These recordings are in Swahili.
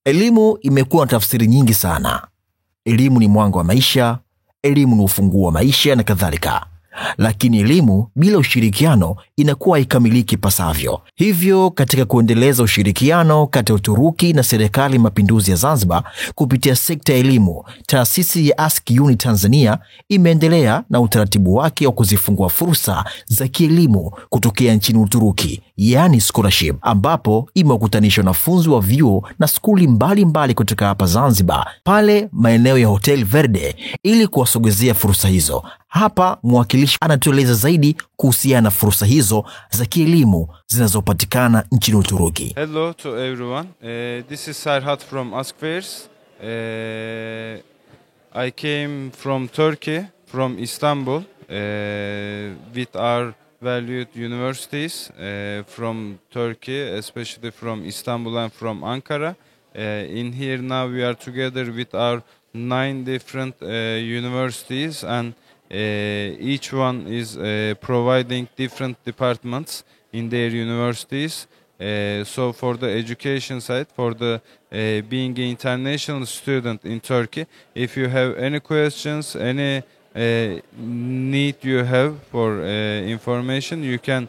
Elimu imekuwa na tafsiri nyingi sana. Elimu ni mwanga wa maisha, elimu ni ufunguo wa maisha na kadhalika. Lakini elimu bila ushirikiano inakuwa haikamiliki pasavyo. Hivyo katika kuendeleza ushirikiano kati ya Uturuki na serikali mapinduzi ya Zanzibar kupitia sekta ya elimu, taasisi ya Ask Uni Tanzania imeendelea na utaratibu wake wa kuzifungua fursa za kielimu kutokea nchini Uturuki, yani scholarship, ambapo imewakutanisha wanafunzi wa vyuo na skuli mbalimbali kutoka hapa Zanzibar pale maeneo ya Hotel Verde ili kuwasogezea fursa hizo. Hapa mwakilishi anatueleza zaidi kuhusiana na fursa hizo za kielimu zinazopatikana nchini Uturuki. Hello to everyone. This is Serhat from Ask Fairs. I came from Turkey, from Istanbul, with our valued universities from Turkey, especially from Istanbul and from Ankara. In here now we are together with our 9 different universities, and each one is providing different departments in their universities. So for the education side, for the being an international student in Turkey, if you have any questions, any need you have for information, you can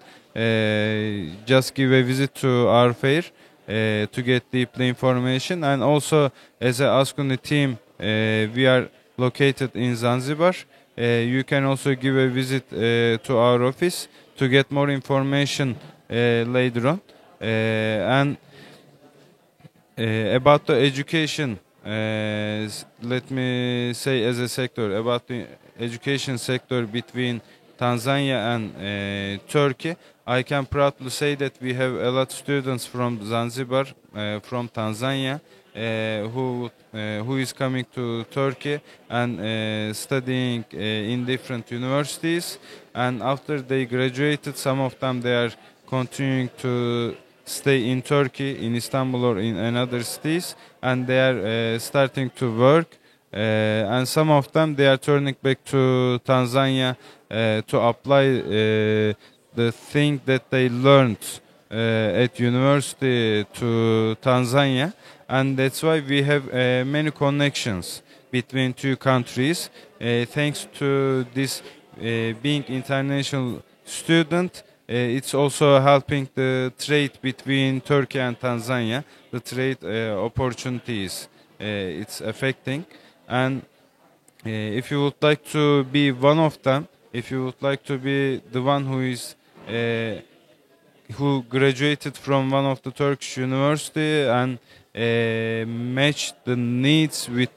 just give a visit to our fair to get deeply information. And also as a Ask Uni team, we are located in Zanzibar. You can also give a visit to our office to get more information later on. And about the education, let me say as a sector, about the education sector between Tanzania and Turkey, I can proudly say that we have a lot of students from Zanzibar, from Tanzania, who is coming to Turkey and studying in different universities. And after they graduated, some of them they are continuing to stay in Turkey, in Istanbul or in another cities, and they are starting to work. And some of them they are turning back to Tanzania to apply the thing that they learned at university to Tanzania. And that's why we have many connections between two countries. Thanks to this being international student, it's also helping the trade between Turkey and Tanzania, the trade opportunities it's affecting. And if you would like to be one of them, if you would like to be the one who is who graduated from one of the Turkish university and match the needs with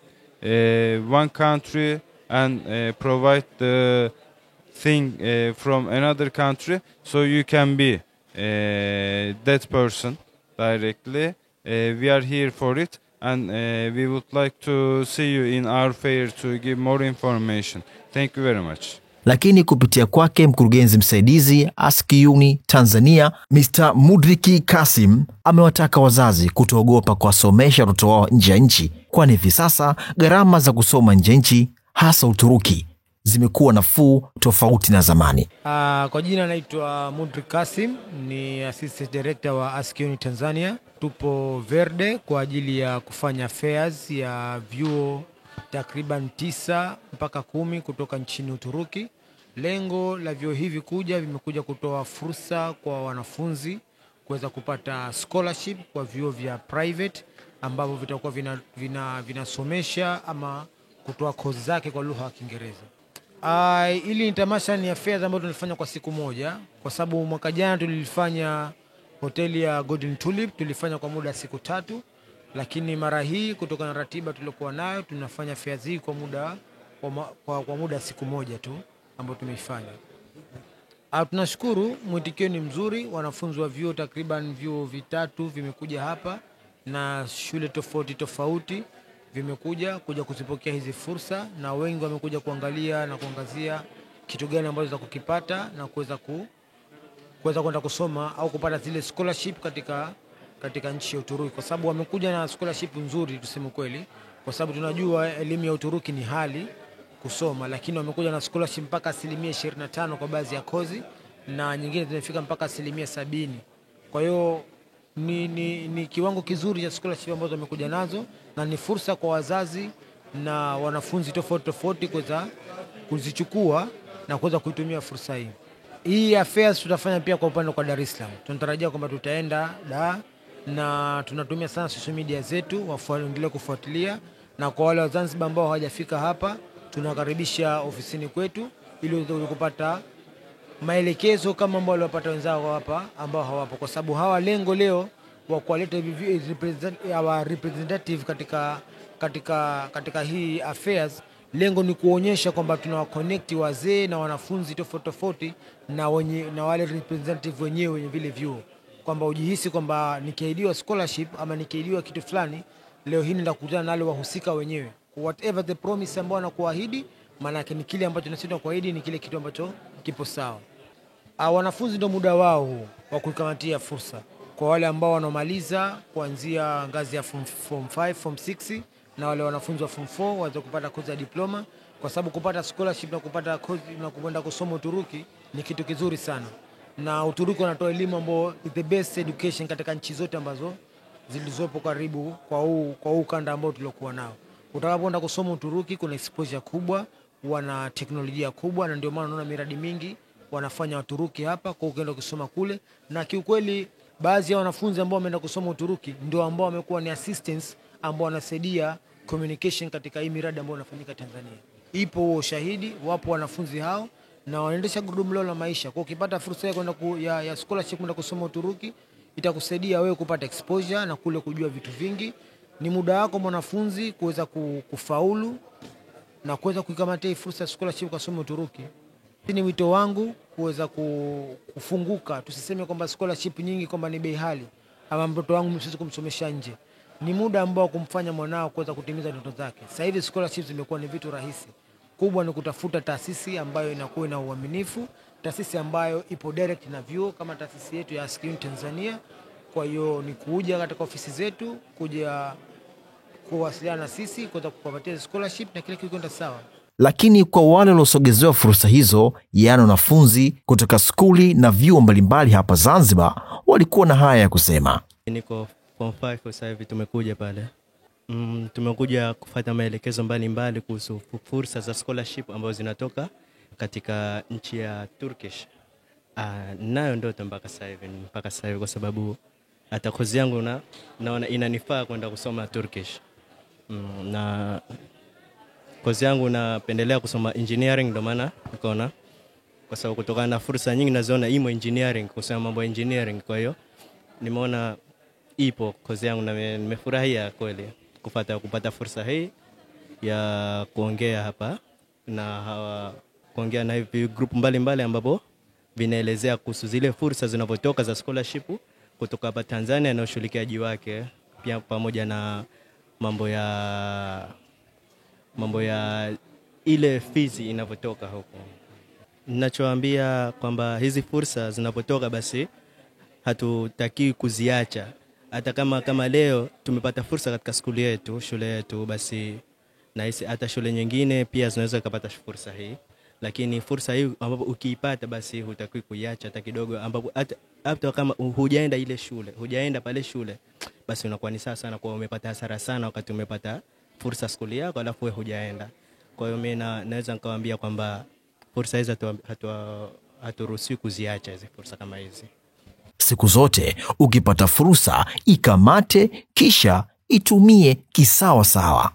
one country and provide the thing from another country, so you can be that person directly. We are here for it, and we would like to see you in our fair to give more information. Thank you very much. Lakini kupitia kwake mkurugenzi msaidizi Ask Uni Tanzania Mr. Mudriki Kasim amewataka wazazi kutoogopa kuwasomesha watoto wao nje ya nchi, kwani hivi sasa gharama za kusoma nje ya nchi hasa Uturuki zimekuwa nafuu tofauti na zamani. Kwa jina naitwa Mudriki Kasim, ni assistant director wa Ask Uni Tanzania. Tupo Verde kwa ajili ya kufanya fairs ya vyuo takriban 9 mpaka 10 kutoka nchini Uturuki. Lengo la vyuo hivi vimekuja kutoa fursa kwa wanafunzi kuweza kupata scholarship kwa vyuo vya private ambavyo vitakuwa vinasomesha ama kutoa kozi zake kwa lugha ya Kiingereza. Ili ni tamasha ni affairs ambayo tunalifanya kwa siku moja, kwa sababu mwaka jana tulifanya hoteli ya Golden Tulip, tulifanya kwa muda siku 3, lakini mara hii kutokana na ratiba tuliyokuwa nayo tunafanya fairs hii kwa muda siku moja tu ambayo tumeifanya. Tunashukuru mwitikio ni mzuri, wanafunzi wa vyuo takriban vyuo 3 vimekuja hapa na shule tofauti vimekuja kuzipokea hizi fursa, na wengi wamekuja kuangalia na kuangazia kitu gani ambacho za kukipata na kuweza kwenda kusoma au kupata zile scholarship katika nchi ya Uturuki, kwa sababu wamekuja na scholarship nzuri, tuseme kweli, kwa sababu tunajua elimu ya Uturuki ni hali kusoma, lakini wamekuja na scholarship mpaka 25% kwa baadhi ya kozi na nyingine zinafika mpaka 70%. Kwa hiyo ni kiwango kizuri cha scholarship ambazo wamekuja nazo, na ni fursa kwa wazazi na wanafunzi tofauti kuweza kuzichukua na kuweza kuitumia fursa hii. Hii affairs tutafanya pia kwa upande kwa Dar es Salaam. Tunatarajia kwamba tutaenda Dar, na tunatumia sana social media zetu waendelee kufuatilia, na kwa wale wa Zanzibar ambao hawajafika hapa tunakaribisha ofisini kwetu ili uweze kupata maelekezo kama ambao walipata wenzao hapa ambao hawapo, kwa sababu hawa lengo leo wa kuwaleta representative katika hii affairs, lengo ni kuonyesha kwamba tunawaconnect wazee na wanafunzi tofauti na wale representative wenyewe wenye vile vyuo, kwamba ujihisi kwamba nikiahidiwa scholarship ama nikiahidiwa kitu fulani, leo hii nenda kukutana na wale wahusika wenyewe, whatever the promise ambao wanakuahidi, maana yake ni kile ambacho nasema kuahidi ni kile kitu ambacho kipo sawa. Wanafunzi ndio muda wao huu wa kukamatia fursa. Kwa wale ambao wanomaliza kuanzia ngazi ya form 5, form 6, na wale wanafunzi wa form 4 waweze kupata kozi ya diploma, kwa sababu kupata scholarship na kupata kozi na kwenda kusoma Uturuki ni kitu kizuri sana. Na Uturuki wanatoa elimu ambayo is the best education katika nchi zote ambazo zilizopo karibu kwa huu kanda ambao tuliokuwa nao. Utakapoenda kusoma Uturuki kuna exposure kubwa, wana teknolojia kubwa, na ndio maana unaona miradi mingi wanafanya Waturuki hapa kwa ukienda kusoma kule. Na kiukweli baadhi ya wanafunzi ambao wameenda kusoma Uturuki ndio ambao wamekuwa ni assistants ambao wanasaidia communication katika hii miradi ambayo inafanyika Tanzania. Ipo huo shahidi, wapo wanafunzi hao na wanaendesha gurudumu lao la maisha. Kwa ukipata fursa ya scholarship kwenda kusoma Uturuki, itakusaidia wewe kupata exposure na kule kujua vitu vingi. Ni muda wako mwanafunzi kuweza kufaulu na kuweza kuikamatia fursa ya scholarship kusoma Uturuki. Ni wito wangu kuweza kufunguka, tusiseme kwamba scholarship nyingi kwamba ni bei hali ama mtoto wangu msiwezi kumsomesha nje. Ni muda ambao kumfanya mwanao kuweza kutimiza ndoto zake. Sasa hivi scholarships zimekuwa ni vitu rahisi. Kubwa ni kutafuta taasisi ambayo inakuwa na uaminifu, taasisi ambayo ipo direct na vyuo kama taasisi yetu ya Ask Uni Tanzania. Kwa hiyo ni kuja katika ofisi zetu, kuja kuwasiliana na sisi, kuweza kupatia scholarship na kile kitu kwenda sawa. Lakini kwa wale waliosogezewa fursa hizo, yaani wanafunzi kutoka skuli na vyuo mbalimbali hapa Zanzibar, walikuwa na haya ya kusema. Niko form 5 sasa hivi, tumekuja pale. Tumekuja kufuata maelekezo mbalimbali kuhusu fursa za scholarship ambazo zinatoka katika nchi ya Turkish. Nayo ndoto mpaka sasa hivi kwa sababu hata kozi yangu naona inanifaa kwenda kusoma Turkish. Na kozi yangu napendelea kusoma engineering, ndio maana nikaona kwa sababu kutokana na fursa nyingi naziona imo engineering, kusema mambo ya engineering. Kwa hiyo nimeona ipo kozi yangu na nimefurahia kweli kupata fursa hii ya kuongea hapa na kuongea na hivi group mbalimbali ambapo vinaelezea kuhusu zile fursa zinazotoka za scholarship kutoka hapa Tanzania na ushirikiaji wake, pia pamoja na mambo ya ile fees inavyotoka huko. Ninachoambia kwamba hizi fursa zinapotoka basi hatutaki kuziacha. Hata kama leo tumepata fursa katika shule yetu, basi na hisi hata shule nyingine pia zinaweza kupata fursa hii. Lakini fursa hii ambapo ukiipata basi hutaki kuiacha hata kidogo, ambapo hata kama hujaenda pale shule, basi unakuwa ni sana kwa umepata hasara sana wakati umepata fursa skuli yako alafu wewe hujaenda. Kwa hiyo mimi naweza nikawaambia kwamba fursa hizi haturuhusiwi kuziacha hizi fursa kama hizi. Siku zote ukipata fursa ikamate kisha itumie kisawa sawa.